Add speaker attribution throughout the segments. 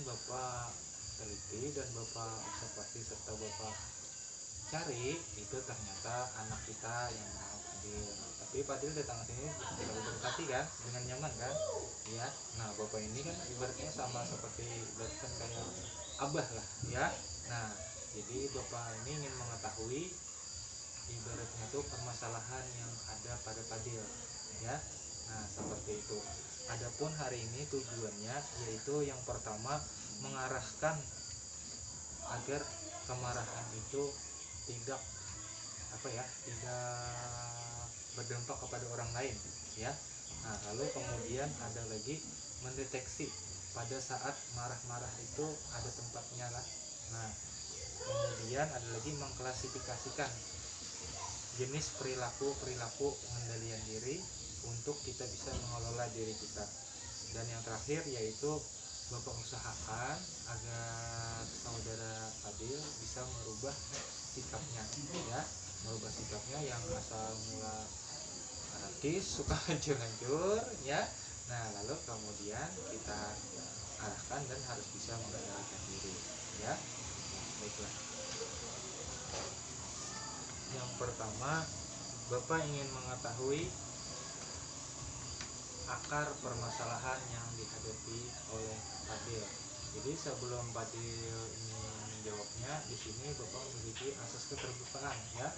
Speaker 1: Bapak teliti dan Bapak observasi serta Bapak cari, itu ternyata anak kita yang bernama Fadil. Tapi Fadil datang ke sini tidak berhati kan, dengan nyaman kan, ya. Nah Bapak ini kan ibaratnya sama seperti ibaratkan kayak abah lah, ya. Nah jadi Bapak ini ingin mengetahui ibaratnya itu permasalahan yang ada pada Fadil, ya. Nah seperti itu. Adapun hari ini tujuannya yaitu yang pertama mengarahkan agar kemarahan itu tidak tidak berdampak kepada orang lain, ya. Nah lalu kemudian ada lagi mendeteksi pada saat marah-marah itu ada tempatnya lah. Nah kemudian ada lagi mengklasifikasikan jenis perilaku pengendalian diri untuk kita bisa mengelola diri kita. Dan yang terakhir yaitu Bapak usahakan agar saudara Fadil bisa merubah sikapnya, ya, merubah sikapnya yang asal mula anarkis, suka hancur-hancur, ya. Nah lalu kemudian kita arahkan dan harus bisa mengendalikan diri, ya. Baiklah. Yang pertama, Bapak ingin mengetahui akar permasalahan yang dihadapi oleh Fadil. Jadi sebelum Fadil ini menjawabnya, di sini Bapak memiliki asas keterbukaan, ya.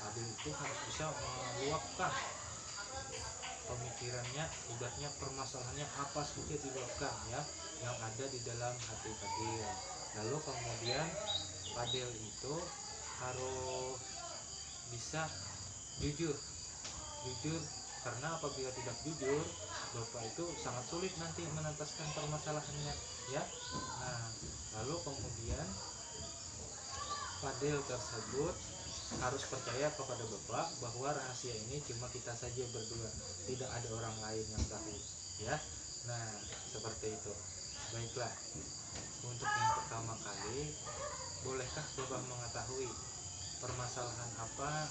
Speaker 1: Fadil itu harus bisa meluapkan pemikirannya, ibaratnya permasalahannya apa saja diluapkan, ya, yang ada di dalam hati Fadil. Lalu kemudian Fadil itu harus bisa jujur, karena apabila tidak jujur, Bapak itu sangat sulit nanti menuntaskan permasalahannya, ya. Nah lalu kemudian Fadil tersebut harus percaya kepada Bapak bahwa rahasia ini cuma kita saja berdua, tidak ada orang lain yang tahu, ya. Nah seperti itu. Baiklah, untuk yang pertama kali, bolehkah Bapak mengetahui permasalahan apa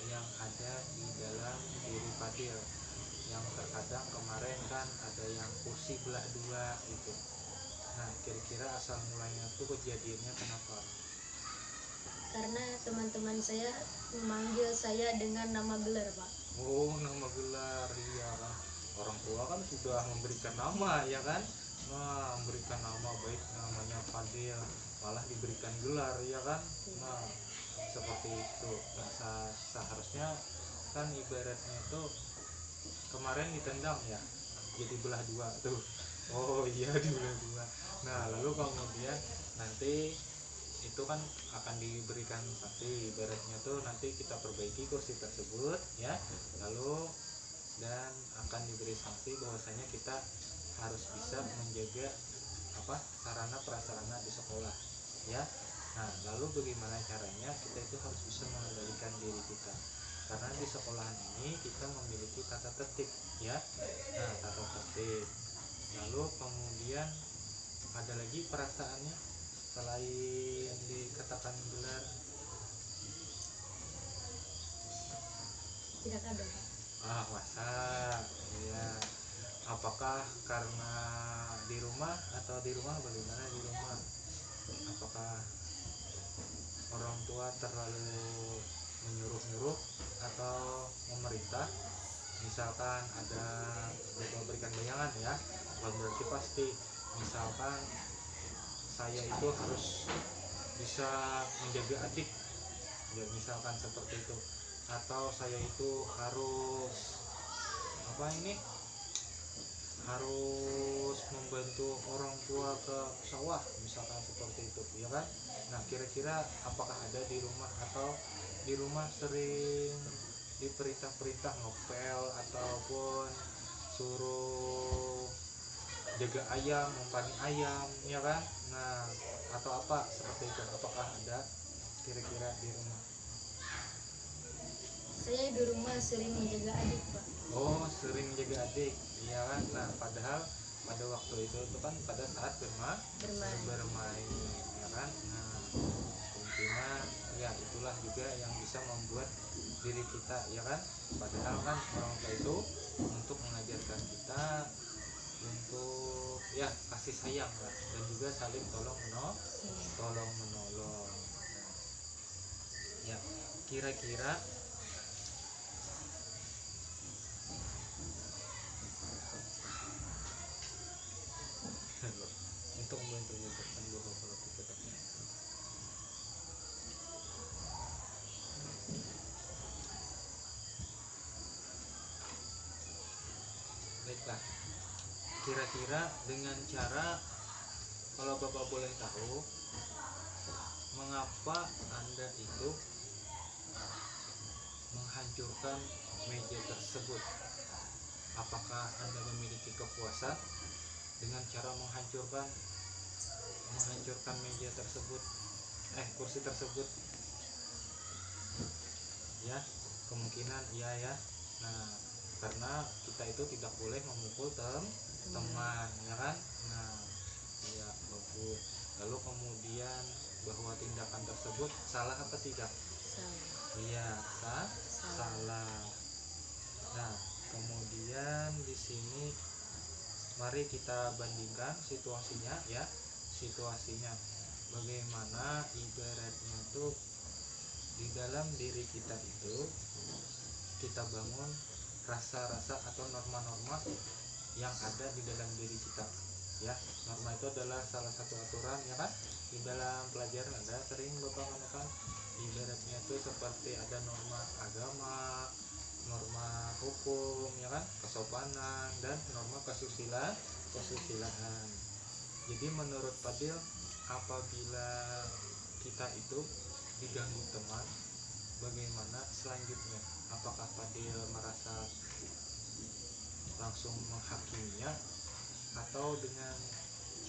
Speaker 1: yang ada di dalam diri Fadil? Yang terkadang kemarin kan ada yang kursi belah dua itu. Nah kira-kira asal mulanya itu kejadiannya kenapa?
Speaker 2: Karena teman-teman saya memanggil saya dengan nama gelar, Pak.
Speaker 1: Oh, nama gelar, iya kan. Orang tua kan sudah memberikan nama, ya kan. Nah memberikan nama, baik namanya Fadil, malah diberikan gelar, ya kan. Nah seperti itu. Nah, seharusnya kan ibaratnya itu kemarin ditendang, ya, jadi belah dua tuh. Oh iya, dibelah dua. Nah lalu kemudian nanti itu kan akan diberikan sanksi, ibaratnya tuh nanti kita perbaiki kursi tersebut, ya. Lalu dan akan diberi sanksi bahwasanya kita harus bisa menjaga sarana prasarana di sekolah, ya. Nah lalu bagaimana caranya? Kita itu harus bisa mengendalikan diri kita, karena di sekolahan ini kita memiliki tata tertib, ya. Nah tata tertib, lalu kemudian ada lagi perasaannya selain dikatakan gelar.
Speaker 2: Tidak ada, Pak.
Speaker 1: Masa, ya. Apakah karena di rumah atau di rumah bagaimana di rumah? Apakah orang tua terlalu menyuruh-nyuruh atau memerintah? Misalkan ada Bapak berikan bayangan, ya, bukan berarti pasti. Misalkan saya itu harus bisa menjaga adik, ya, misalkan seperti itu. Atau saya itu harus harus membantu orang tua ke sawah, misalkan seperti itu, ya kan. Nah kira-kira apakah ada di rumah, atau di rumah sering diperintah-perintah ngepel ataupun suruh jaga ayam, umpan ayam, ya kan. Nah atau apa seperti itu, apakah ada kira-kira di rumah?
Speaker 2: Saya di rumah sering menjaga adik, Pak.
Speaker 1: Oh, sering menjaga adik, iya kan. Nah padahal pada waktu itu kan pada saat bermain, ya kan. Nah kemungkinan ya itulah juga yang bisa membuat diri kita, ya kan. Padahal kan orang tua itu untuk mengajarkan kita untuk ya kasih sayang lah, dan juga saling tolong menolong. Ya, kira-kira untuk membentukkan bahwa kalau kita baiklah, kira-kira dengan cara, kalau Bapak boleh tahu, mengapa Anda itu menghancurkan meja tersebut? Apakah Anda memiliki kepuasan dengan cara menghancurkan meja tersebut, kursi tersebut? Ya, kemungkinan iya ya. Nah, karena kita itu tidak boleh memukul teman, ya kan? Nah, ya bagus. Lalu kemudian bahwa tindakan tersebut salah apa tidak? Iya, salah. Nah, kemudian di sini mari kita bandingkan situasinya ya. Situasinya bagaimana ibaratnya tuh di dalam diri kita itu kita bangun rasa-rasa atau norma-norma yang ada di dalam diri kita ya. Norma itu adalah salah satu aturan ya kan, di dalam pelajaran ada sering Bapak menekan ibaratnya itu seperti ada norma agama, norma hukum ya kan, kesopanan, dan norma kesusilaan. Jadi menurut Fadil, apabila kita itu diganggu teman, bagaimana selanjutnya? Apakah Fadil merasa langsung menghakiminya atau dengan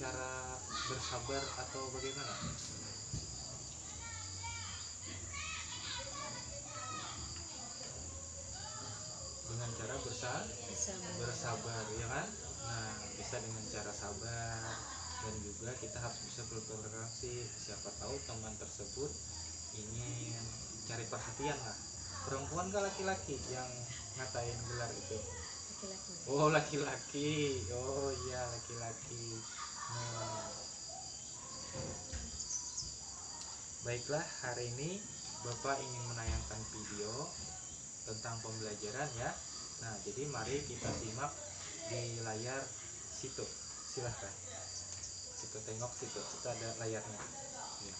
Speaker 1: cara bersabar atau bagaimana? Dengan cara bersabar ya kan. Nah, bisa dengan cara sabar, dan juga kita harus bisa bertoleransi. Siapa tahu teman tersebut ingin cari perhatian lah. Perempuan kah laki-laki yang ngatain gelar itu?
Speaker 2: Laki-laki.
Speaker 1: Oh, laki-laki. Oh iya, laki-laki. Nah, baiklah, hari ini Bapak ingin menayangkan video tentang pembelajaran ya. Nah, jadi mari kita simak di layar situ. Silahkan. Kita tengok situ. Itu ada layarnya. Ya.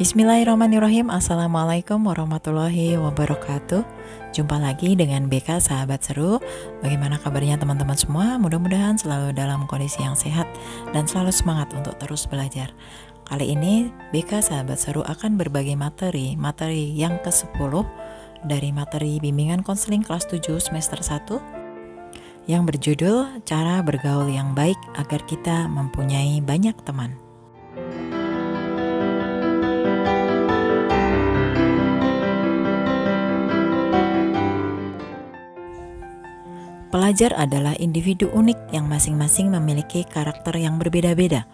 Speaker 3: Bismillahirrahmanirrahim. Assalamualaikum warahmatullahi wabarakatuh. Jumpa lagi dengan BK Sahabat Seru. Bagaimana kabarnya teman-teman semua? Mudah-mudahan selalu dalam kondisi yang sehat dan selalu semangat untuk terus belajar. Kali ini BK Sahabat Seru akan berbagi materi yang ke-10 dari materi bimbingan konseling kelas 7 semester 1 yang berjudul Cara Bergaul yang Baik Agar Kita Mempunyai Banyak Teman. Pelajar adalah individu unik yang masing-masing memiliki karakter yang berbeda-beda.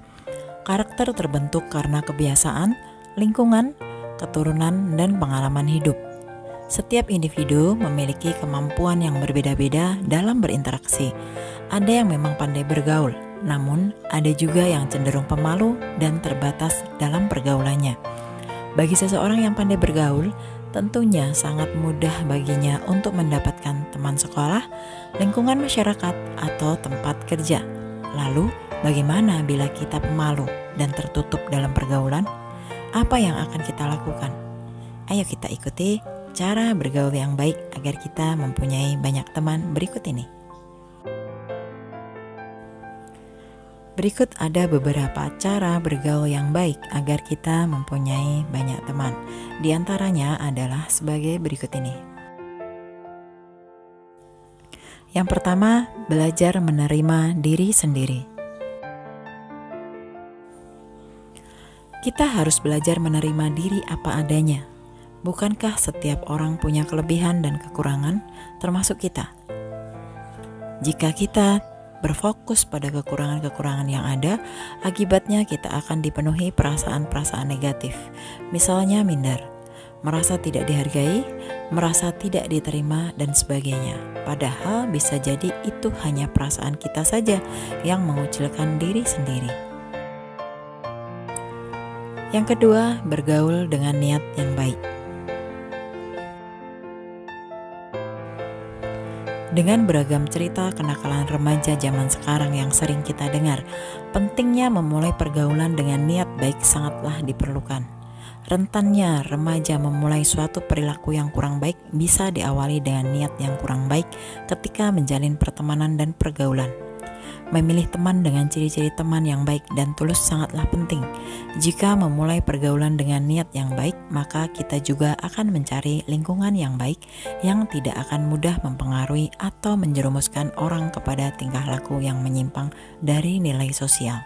Speaker 3: Karakter terbentuk karena kebiasaan, lingkungan, keturunan, dan pengalaman hidup. Setiap individu memiliki kemampuan yang berbeda-beda dalam berinteraksi. Ada yang memang pandai bergaul, namun ada juga yang cenderung pemalu dan terbatas dalam pergaulannya. Bagi seseorang yang pandai bergaul, tentunya sangat mudah baginya untuk mendapatkan teman sekolah, lingkungan masyarakat, atau tempat kerja. Lalu, bagaimana bila kita pemalu dan tertutup dalam pergaulan? Apa yang akan kita lakukan? Ayo kita ikuti cara bergaul yang baik agar kita mempunyai banyak teman berikut ini. Berikut ada beberapa cara bergaul yang baik agar kita mempunyai banyak teman. Di antaranya adalah sebagai berikut ini. Yang pertama, belajar menerima diri sendiri. Kita harus belajar menerima diri apa adanya. Bukankah setiap orang punya kelebihan dan kekurangan, termasuk kita? Jika kita berfokus pada kekurangan-kekurangan yang ada, akibatnya kita akan dipenuhi perasaan-perasaan negatif. Misalnya minder, merasa tidak dihargai, merasa tidak diterima, dan sebagainya. Padahal bisa jadi itu hanya perasaan kita saja yang mengucilkan diri sendiri. Yang kedua, bergaul dengan niat yang baik. Dengan beragam cerita kenakalan remaja zaman sekarang yang sering kita dengar, pentingnya memulai pergaulan dengan niat baik sangatlah diperlukan. Rentannya remaja memulai suatu perilaku yang kurang baik bisa diawali dengan niat yang kurang baik ketika menjalin pertemanan dan pergaulan. Memilih teman dengan ciri-ciri teman yang baik dan tulus sangatlah penting. Jika memulai pergaulan dengan niat yang baik, maka kita juga akan mencari lingkungan yang baik yang tidak akan mudah mempengaruhi atau menjerumuskan orang kepada tingkah laku yang menyimpang dari nilai sosial.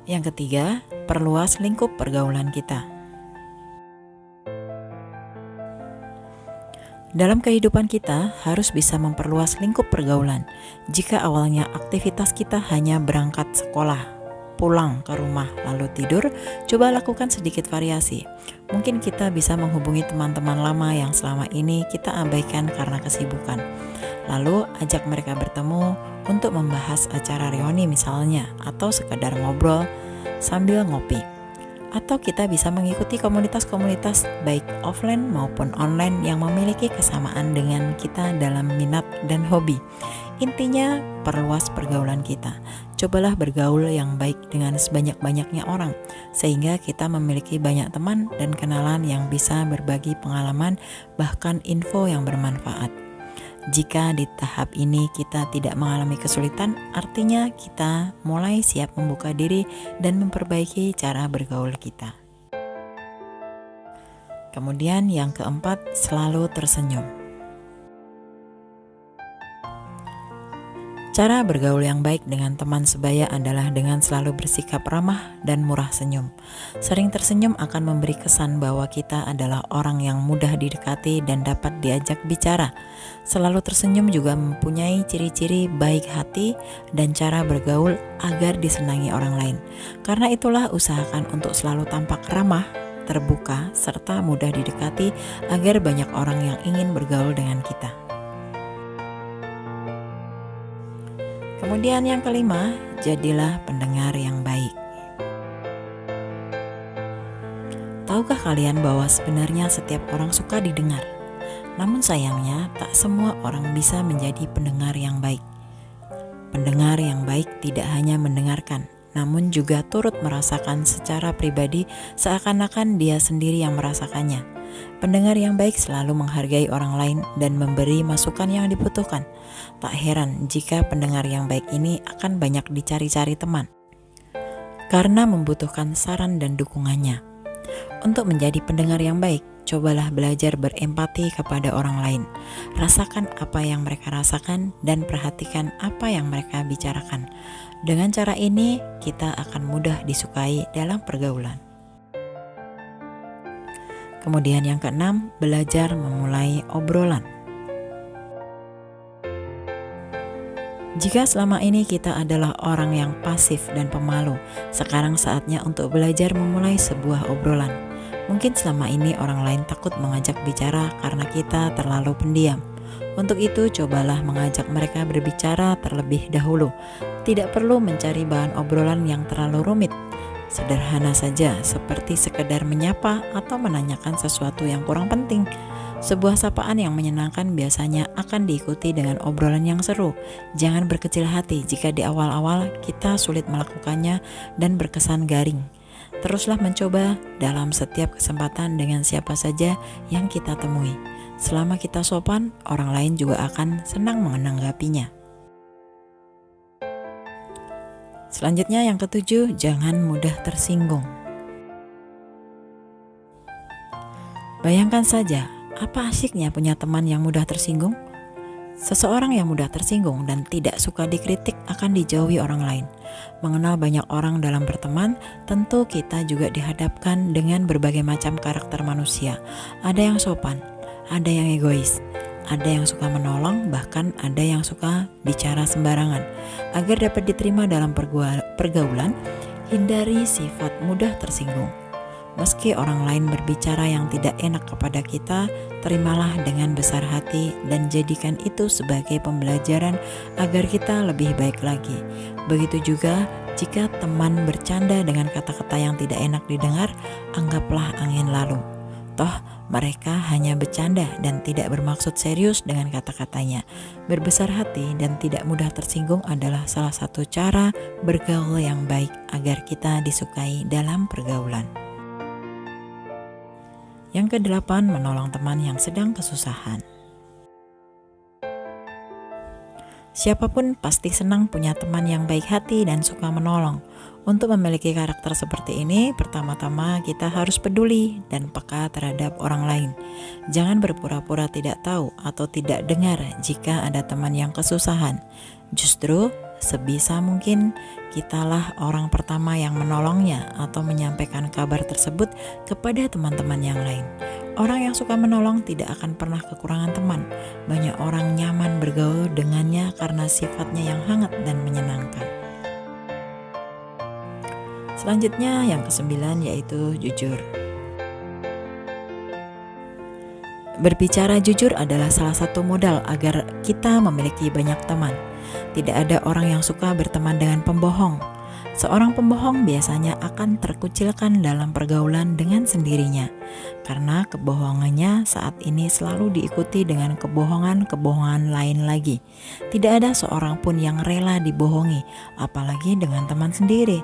Speaker 3: Yang ketiga, perluas lingkup pergaulan kita. Dalam kehidupan kita harus bisa memperluas lingkup pergaulan. Jika awalnya aktivitas kita hanya berangkat sekolah, pulang ke rumah, lalu tidur, coba lakukan sedikit variasi. Mungkin kita bisa menghubungi teman-teman lama yang selama ini kita abaikan karena kesibukan. Lalu ajak mereka bertemu untuk membahas acara reuni misalnya, atau sekedar ngobrol sambil ngopi. Atau kita bisa mengikuti komunitas-komunitas baik offline maupun online yang memiliki kesamaan dengan kita dalam minat dan hobi. Intinya perluas pergaulan kita. Cobalah bergaul yang baik dengan sebanyak-banyaknya orang, sehingga kita memiliki banyak teman dan kenalan yang bisa berbagi pengalaman bahkan info yang bermanfaat. Jika di tahap ini kita tidak mengalami kesulitan, artinya kita mulai siap membuka diri dan memperbaiki cara bergaul kita. Kemudian yang keempat, selalu tersenyum. Cara bergaul yang baik dengan teman sebaya adalah dengan selalu bersikap ramah dan murah senyum. Sering tersenyum akan memberi kesan bahwa kita adalah orang yang mudah didekati dan dapat diajak bicara. Selalu tersenyum juga mempunyai ciri-ciri baik hati dan cara bergaul agar disenangi orang lain. Karena itulah usahakan untuk selalu tampak ramah, terbuka, serta mudah didekati agar banyak orang yang ingin bergaul dengan kita. Kemudian yang kelima, jadilah pendengar yang baik. Tahukah kalian bahwa sebenarnya setiap orang suka didengar? Namun sayangnya tak semua orang bisa menjadi pendengar yang baik. Pendengar yang baik tidak hanya mendengarkan, namun juga turut merasakan secara pribadi seakan-akan dia sendiri yang merasakannya. Pendengar yang baik selalu menghargai orang lain dan memberi masukan yang dibutuhkan. Tak heran jika pendengar yang baik ini akan banyak dicari-cari teman, karena membutuhkan saran dan dukungannya. Untuk menjadi pendengar yang baik, cobalah belajar berempati kepada orang lain. Rasakan apa yang mereka rasakan dan perhatikan apa yang mereka bicarakan. Dengan cara ini, kita akan mudah disukai dalam pergaulan. Kemudian yang keenam, belajar memulai obrolan. Jika selama ini kita adalah orang yang pasif dan pemalu, sekarang saatnya untuk belajar memulai sebuah obrolan. Mungkin selama ini orang lain takut mengajak bicara karena kita terlalu pendiam. Untuk itu, cobalah mengajak mereka berbicara terlebih dahulu. Tidak perlu mencari bahan obrolan yang terlalu rumit. Sederhana saja, seperti sekedar menyapa atau menanyakan sesuatu yang kurang penting. Sebuah sapaan yang menyenangkan biasanya akan diikuti dengan obrolan yang seru. Jangan berkecil hati jika di awal-awal kita sulit melakukannya dan berkesan garing. Teruslah mencoba dalam setiap kesempatan dengan siapa saja yang kita temui. Selama kita sopan, orang lain juga akan senang menanggapinya. Selanjutnya yang ketujuh, jangan mudah tersinggung. Bayangkan saja, apa asyiknya punya teman yang mudah tersinggung? Seseorang yang mudah tersinggung dan tidak suka dikritik akan dijauhi orang lain. Mengenal banyak orang dalam berteman, tentu kita juga dihadapkan dengan berbagai macam karakter manusia. Ada yang sopan, ada yang egois, ada yang suka menolong, bahkan ada yang suka bicara sembarangan. Agar dapat diterima dalam pergaulan, hindari sifat mudah tersinggung. Meski orang lain berbicara yang tidak enak kepada kita, terimalah dengan besar hati dan jadikan itu sebagai pembelajaran agar kita lebih baik lagi. Begitu juga jika teman bercanda dengan kata-kata yang tidak enak didengar, anggaplah angin lalu. Toh mereka hanya bercanda dan tidak bermaksud serius dengan kata-katanya. Berbesar hati dan tidak mudah tersinggung adalah salah satu cara bergaul yang baik agar kita disukai dalam pergaulan. Yang kedelapan, menolong teman yang sedang kesusahan. Siapapun pasti senang punya teman yang baik hati dan suka menolong. Untuk memiliki karakter seperti ini, pertama-tama kita harus peduli dan peka terhadap orang lain. Jangan berpura-pura tidak tahu atau tidak dengar jika ada teman yang kesusahan. Justru, sebisa mungkin kitalah orang pertama yang menolongnya atau menyampaikan kabar tersebut kepada teman-teman yang lain. Orang yang suka menolong tidak akan pernah kekurangan teman. Banyak orang nyaman bergaul dengannya karena sifatnya yang hangat dan menyenangkan. Selanjutnya yang ke-9 yaitu jujur. Berbicara jujur adalah salah satu modal agar kita memiliki banyak teman. Tidak ada orang yang suka berteman dengan pembohong. Seorang pembohong biasanya akan terkucilkan dalam pergaulan dengan sendirinya, karena kebohongannya saat ini selalu diikuti dengan kebohongan-kebohongan lain lagi. Tidak ada seorang pun yang rela dibohongi, apalagi dengan teman sendiri.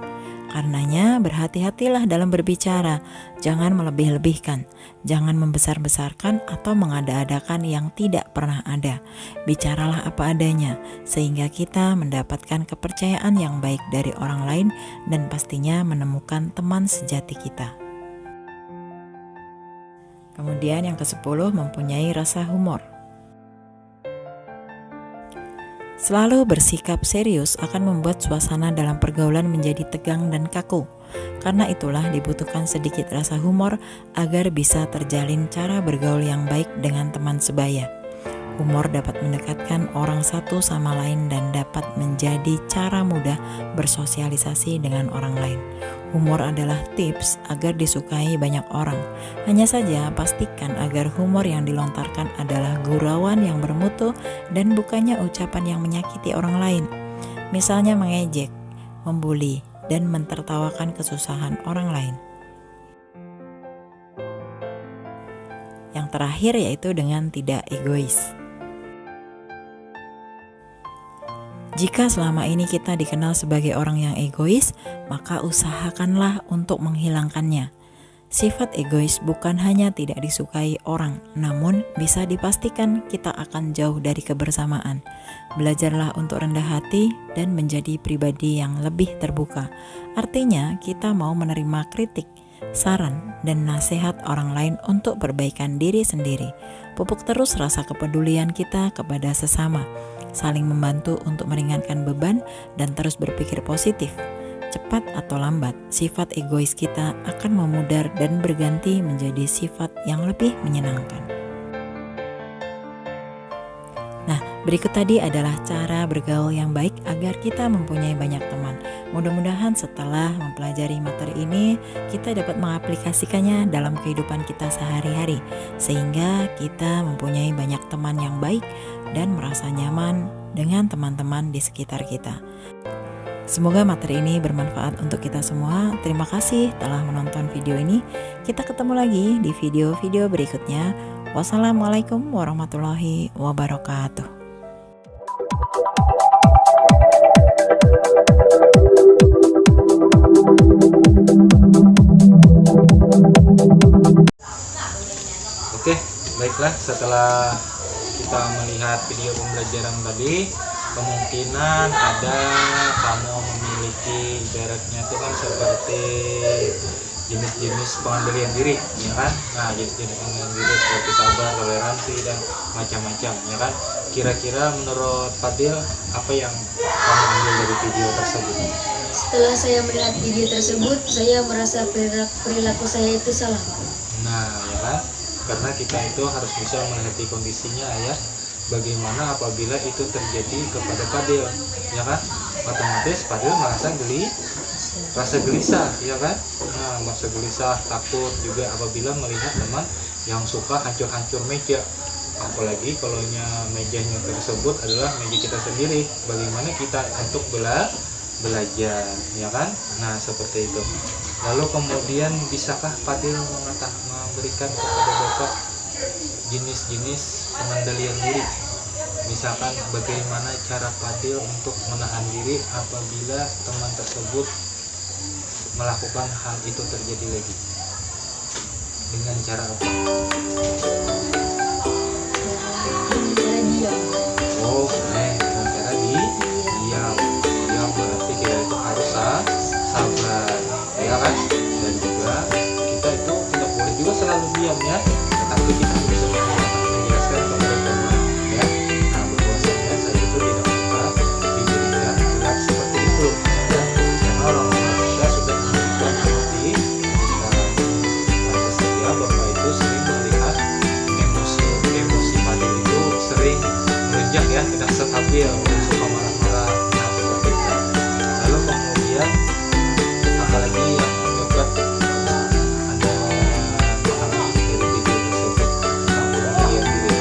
Speaker 3: Karenanya berhati-hatilah dalam berbicara, jangan melebih-lebihkan, jangan membesar-besarkan atau mengada-adakan yang tidak pernah ada. Bicaralah apa adanya, sehingga kita mendapatkan kepercayaan yang baik dari orang lain dan pastinya menemukan teman sejati kita. Kemudian yang ke-10, mempunyai rasa humor. Selalu bersikap serius akan membuat suasana dalam pergaulan menjadi tegang dan kaku. Karena itulah dibutuhkan sedikit rasa humor agar bisa terjalin cara bergaul yang baik dengan teman sebaya. Humor dapat mendekatkan orang satu sama lain dan dapat menjadi cara mudah bersosialisasi dengan orang lain. Humor adalah tips agar disukai banyak orang. Hanya saja pastikan agar humor yang dilontarkan adalah gurauan yang bermutu dan bukannya ucapan yang menyakiti orang lain. Misalnya mengejek, membuli, dan mentertawakan kesusahan orang lain. Yang terakhir yaitu dengan tidak egois. Jika selama ini kita dikenal sebagai orang yang egois, maka usahakanlah untuk menghilangkannya. Sifat egois bukan hanya tidak disukai orang, namun bisa dipastikan kita akan jauh dari kebersamaan. Belajarlah untuk rendah hati dan menjadi pribadi yang lebih terbuka. Artinya, kita mau menerima kritik, saran, dan nasihat orang lain untuk perbaikan diri sendiri. Pupuk terus rasa kepedulian kita kepada sesama, saling membantu untuk meringankan beban dan terus berpikir positif. Cepat atau lambat, sifat egois kita akan memudar dan berganti menjadi sifat yang lebih menyenangkan. Nah, berikut tadi adalah cara bergaul yang baik agar kita mempunyai banyak teman. Mudah-mudahan setelah mempelajari materi ini, kita dapat mengaplikasikannya dalam kehidupan kita sehari-hari, sehingga kita mempunyai banyak teman yang baik dan merasa nyaman dengan teman-teman di sekitar kita. Semoga materi ini bermanfaat untuk kita semua. Terima kasih telah menonton video ini. Kita ketemu lagi di video-video berikutnya. Wassalamualaikum warahmatullahi wabarakatuh.
Speaker 1: Oke, baiklah, setelah kita melihat video pembelajaran tadi, kemungkinan ada kamu memiliki ibaratnya itu kan seperti jenis-jenis pengendalian diri, ya kan? Nah, jenis-jenis pengendalian diri seperti sabar, toleransi, dan macam-macam, ya kan? Kira-kira menurut Fadil, apa yang kamu ambil dari video tersebut?
Speaker 2: Setelah saya melihat video tersebut, saya merasa perilaku saya itu salah.
Speaker 1: Nah, ya kan? Karena kita itu harus bisa mengerti kondisinya, ya. Bagaimana apabila itu terjadi kepada Fadil, ya kan? Otomatis Fadil merasa geli rasa gelisah, ya kan? Nah, rasa gelisah, takut juga apabila melihat teman yang suka hancur-hancur meja. Apalagi kalau mejanya tersebut adalah meja kita sendiri, bagaimana kita untuk belajar, ya kan? Nah, seperti itu. Lalu kemudian bisakah Fadil memberikan kepada Bapak jenis-jenis pengendalian diri? Misalkan bagaimana cara Fadil untuk menahan diri apabila teman tersebut melakukan hal itu terjadi lagi? Dengan cara apa?
Speaker 2: Cara diam.
Speaker 1: Oh, dengan cara diam. Diam berarti kita itu harus sabar, ya kan? Dan juga kita itu tidak boleh juga selalu diam ya, tetapi kita bisa menjelaskan kepada teman, ya. Nah, bahwasanya saya itu tidak suka diberikan gelar seperti itu, ya. Karena orang tua kita sudah memberikan seperti kita. Pada saja Bapak itu sering melihat emosi Fadil itu sering melonjak ya, tidak stabil, suka marah-marah. Nah, seperti itu. Lalu kemudian apalagi yang dapat Anda pahami dari video tersebut tentang pengendalian diri?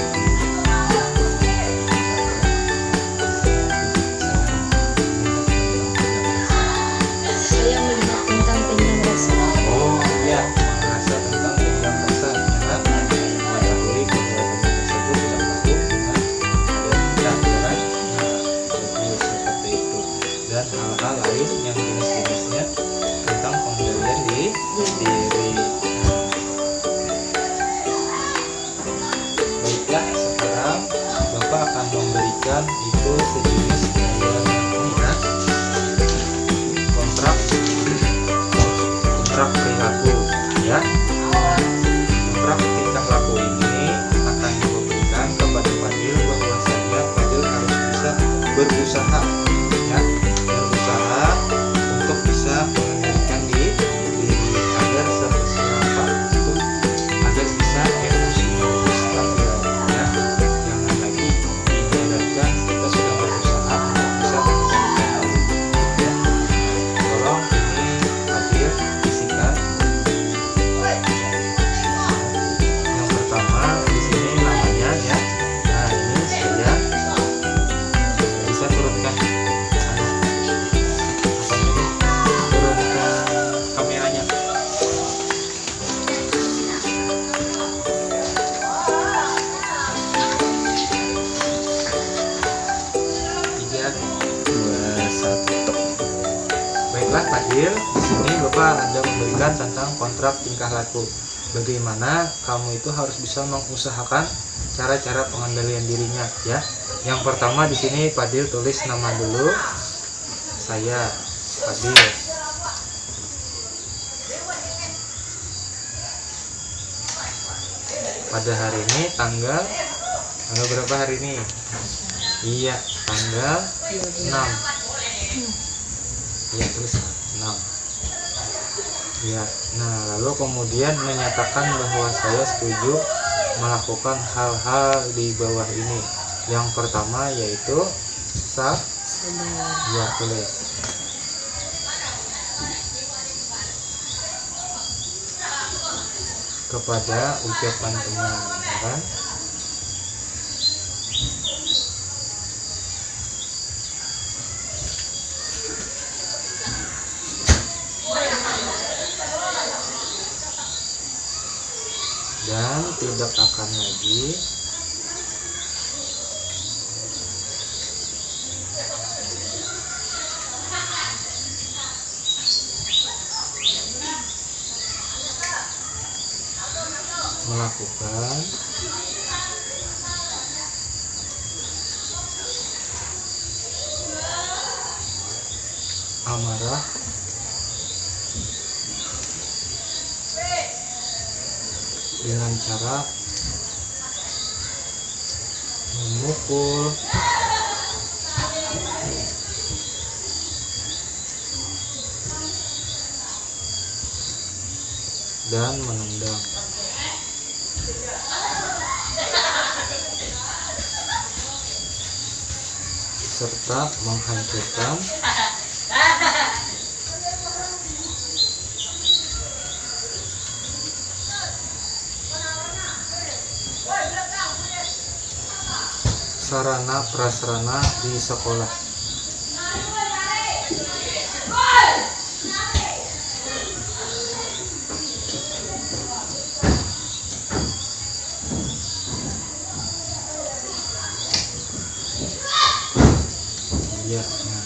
Speaker 2: Saya melihat tentang pendam rasa.
Speaker 1: Oh ya, merasa tentang pendam rasa, ya kan? Mengetahui bahwa teman tersebut tidak masuk dengan ada tidak, ya kan? Nah, jadi seperti itu. Dan hal-hal lain yang jenis-jenisnya tentang pengendalian diri. Baiklah, sekarang Bapak akan memberikan itu sejenis kayak ini ya, kontrak perilaku, ya. Kontrak tingkah laku ini akan memberikan kepada Fadil bahwasanya Fadil harus bisa berusaha, ya, berusaha untuk bisa mengendalikan diri agar agar bisa emosinya stabil, ya. Jangan lagi diharapkan kita sudah berusaha untuk bisa mengendalikan diri, ya. Tolong ini Fadil isikan. Yang pertama di sini namanya ya. Nah, ini saya bisa turunkan turunkan kameranya. Tiga, dua, satu. Baiklah Fadil, di sini Bapak Anda memberikan tentang kontrak tingkah laku. Bagaimana kamu itu harus bisa mengusahakan cara-cara pengendalian dirinya, ya. Yang pertama di sini Fadil tulis nama dulu. Saya Fadil. Pada hari ini tanggal berapa hari ini? Iya, tanggal 6. Ya, tulis 6. Ya, nah lalu kemudian menyatakan bahwa saya setuju melakukan hal-hal di bawah ini. Yang pertama yaitu ya, tulis. Kepada ucapan teman, ya kan? Dan tidak akan lagi melakukan amarah dengan cara memukul, dan menendang. Serta menghancurkan sarana prasarana di sekolah. Ya, nah,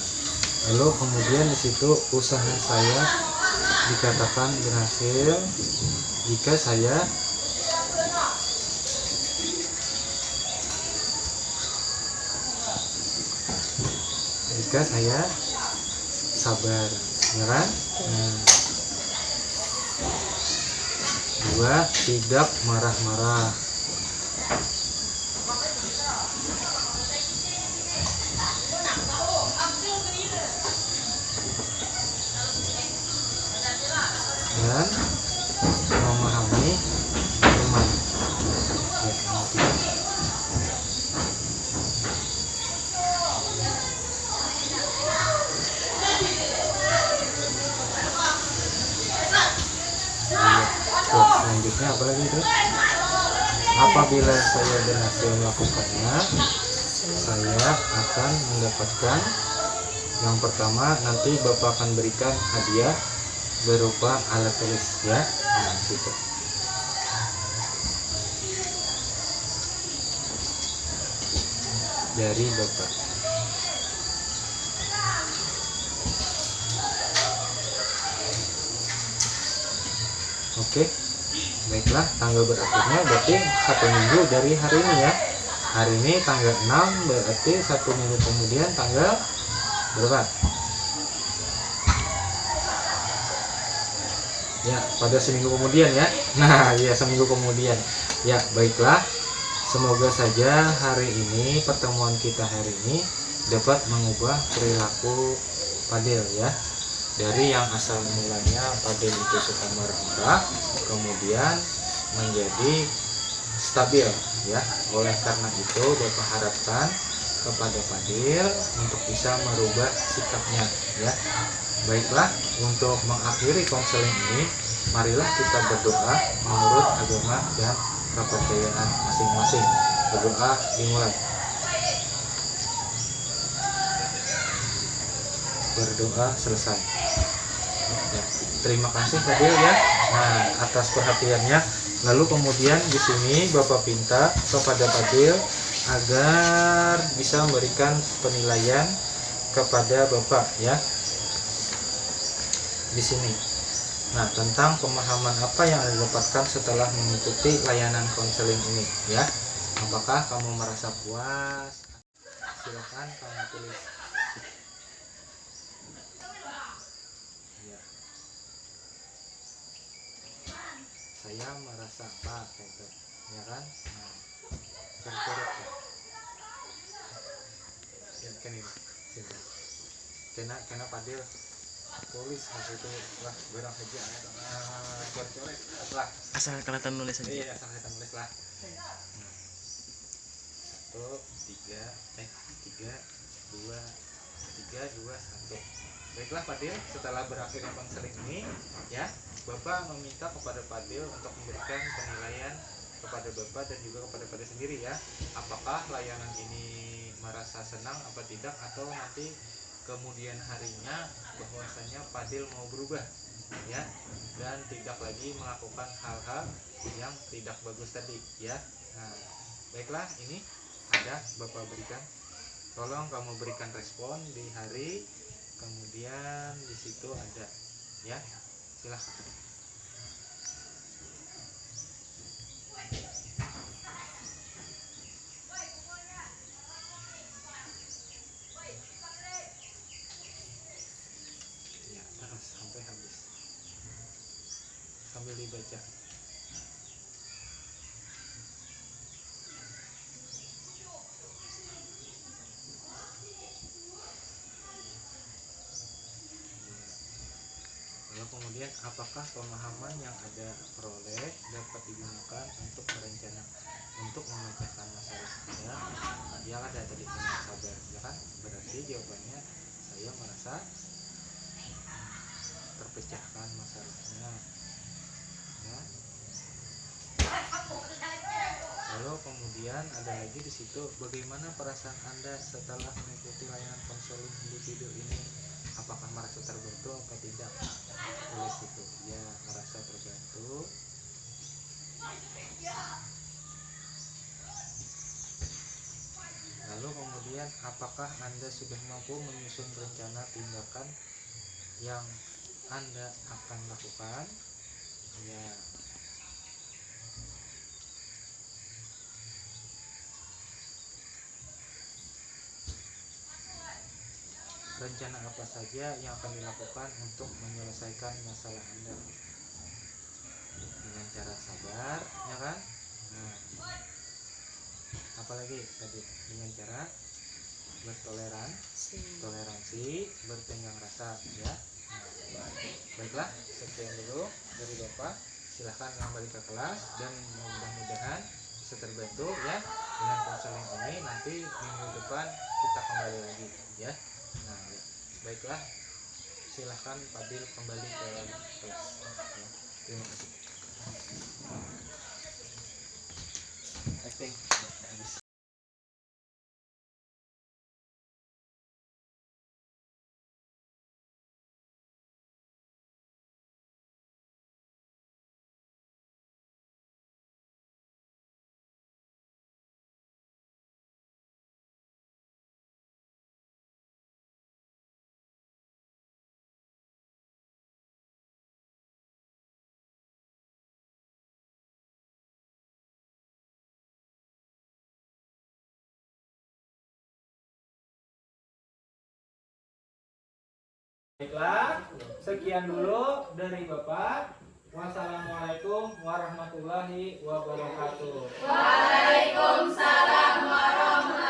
Speaker 1: lalu kemudian di situ usaha saya dikatakan berhasil jika saya sabar, ya kan? Dua, tidak marah-marah. Dan memahami teman. Ya, selanjutnya apa lagi itu? Apabila saya berhasil melakukannya, saya akan mendapatkan yang pertama, nanti Bapak akan berikan hadiah berupa alat tulis, ya. Nah, situ. Dari Bapak. Oke, baiklah, tanggal berakhirnya berarti 1 minggu dari hari ini, ya. Hari ini tanggal 6, berarti 1 minggu kemudian tanggal berapa? Ya, pada seminggu kemudian, ya. Nah, ya, seminggu kemudian. Ya, baiklah. Semoga saja hari ini, pertemuan kita hari ini dapat mengubah perilaku Fadil, ya. Dari yang asal mulanya Fadil itu suka marah-marah, kemudian menjadi stabil, ya. Oleh karena itu, Bapak harapkan kepada Fadil untuk bisa merubah sikapnya, ya. Baiklah, untuk mengakhiri konseling ini, marilah kita berdoa menurut agama dan kepercayaan masing-masing. Berdoa dimulai. Berdoa selesai. Ya, terima kasih Fadil, ya. Nah, atas perhatiannya. Lalu kemudian di sini Bapak minta kepada Fadil agar bisa memberikan penilaian kepada Bapak, ya. Di sini. Nah, tentang pemahaman apa yang Anda dapatkan setelah mengikuti layanan konseling ini, ya. Apakah kamu merasa puas? Silakan kamu tulis. Ya. Saya merasa apa, gitu. Ya kan? Nah, terturut, ya. Ya, kan ini. Kena Fadil tulis hasil itu lah, berang saja coret-coret lah,
Speaker 4: asal kelihatan nulis aja.
Speaker 1: Iya, asal kelihatan nulis lah. 1, 3, 2, 1. Baiklah Fadil, setelah berakhirnya konseling ini, ya, Bapak meminta kepada Fadil untuk memberikan penilaian kepada Bapak dan juga kepada Fadil sendiri, ya. Apakah layanan ini merasa senang apa tidak, atau nanti kemudian harinya bahwasanya Fadil mau berubah, ya, dan tidak lagi melakukan hal-hal yang tidak bagus tadi, ya. Nah, baiklah, ini ada Bapak berikan. Tolong kamu berikan respon di hari, kemudian di situ ada, ya. Silahkan. Sambil dibaca. Lalu kemudian, apakah pemahaman yang ada peroleh dapat digunakan untuk berencana untuk memecahkan masalah? Ya, ada tadi dengan sabar, ya kan? Berarti jawabannya saya merasa terpecahkan masalahnya. Ya. Lalu kemudian ada lagi di situ, bagaimana perasaan Anda setelah mengikuti layanan konseling individu ini? Apakah merasa terbantu atau tidak? Tulis itu. Ya, merasa terbantu. Lalu kemudian, apakah Anda sudah mampu menyusun rencana tindakan yang Anda akan lakukan? Ya. Rencana apa saja yang akan dilakukan untuk menyelesaikan masalah Anda? Dengan cara sabar, ya kan? Nah, apalagi tadi dengan cara toleransi, bertenggang rasa, ya. Nah, baiklah, sekian dulu dari Bapak. Silahkan kembali ke kelas dan mudah-mudahan bisa terbantu ya dengan konseling ini. Nanti minggu depan kita kembali lagi, ya. Nah, ya. Baiklah, silahkan Fadil kembali ke kelas. Ya. Terima kasih. Acting. Baiklah, sekian dulu dari Bapak. Wassalamualaikum warahmatullahi wabarakatuh.
Speaker 4: Waalaikumsalam warahmatullahi